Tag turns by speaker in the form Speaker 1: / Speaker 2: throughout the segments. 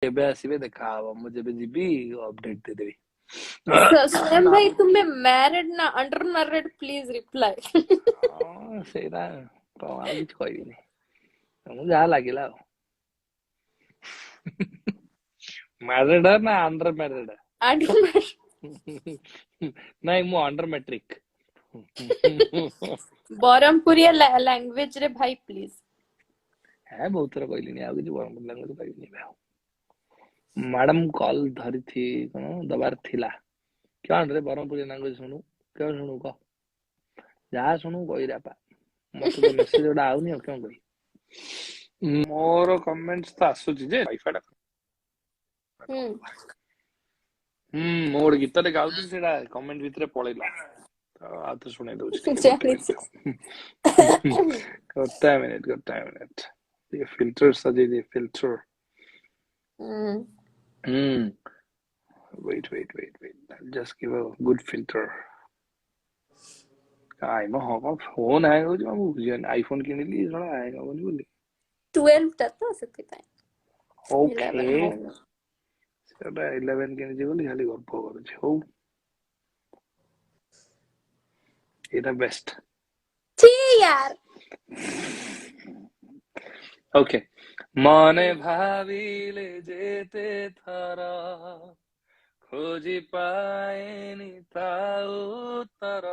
Speaker 1: केबे आसीबे देखा हबो मु जेबे जीबी अपडेट दे देबी
Speaker 2: स्वयं भाई तुम्हें मैरिड ना अंडर मैरिड प्लीज रिप्लाई
Speaker 1: सेरा तो आ किछ कहबिनी मु जा लागिला मैरिड ना अंडर मैरिड
Speaker 2: अंडर मैरिड
Speaker 1: नहीं मु अंडर मैट्रिक
Speaker 2: बरमपुरिया लैंग्वेज रे भाई प्लीज
Speaker 1: है बहुत थोड़ा कहलिनी आ किछ बरम लैंग्वेज कहबिनी मैडम कॉल धरी थी कौन दबार थिला क्या रे बरमपुरी लैंग्वेज सुनु क्या सुनु को जहाँ सुनु कही रापा मत तो मेसेज उडा आउनी क्यों कही मोर कमेंट्स तो आसुची जे वाईफाई टा मोर गीत रे गाउची सेडा कमेंट भितरे पळेला तो आ तो सुने दउची
Speaker 2: जानी
Speaker 1: got a minute ये फिल्टर सजे दे filter wait I'll just give a good filter आई म हो फोन आएको छ म बुझिन आईफोन किनिली जणा आएको पनि बोली
Speaker 2: 12 टा तो सेति पाए
Speaker 1: ओके
Speaker 2: 11
Speaker 1: सेटा 11 किनिछि बोली खाली गप्प गर्छ हो एटा बेस्ट
Speaker 2: छी यार
Speaker 1: ओके मने भाविले जेते थरा खोजी पाएनी ता उत्तर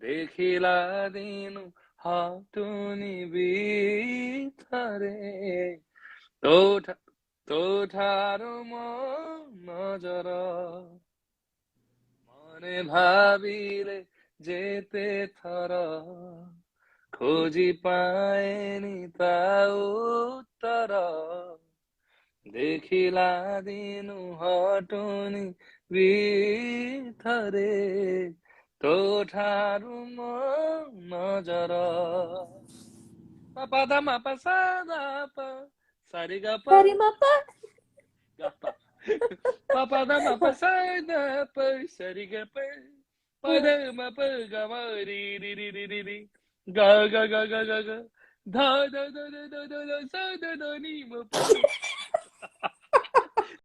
Speaker 1: देखिला दिनु हटुनी बिथरे तो ठारो म नजर मने भाविले जेते थर खोजी पाएनी ता उत्तर देखिला दिनु हटुनी बिथरे तो ठारू म नजर पापा दा मापा सा दा पा सारी गा पा
Speaker 2: सारी मापा
Speaker 1: गा पा पापा दा मापा सा दा पा सारी गा पा पा दा मापा गा मा री री री री री री गा गा गा गा गा गा धा धा धा धा धा धा धा सा धा धा नी म पा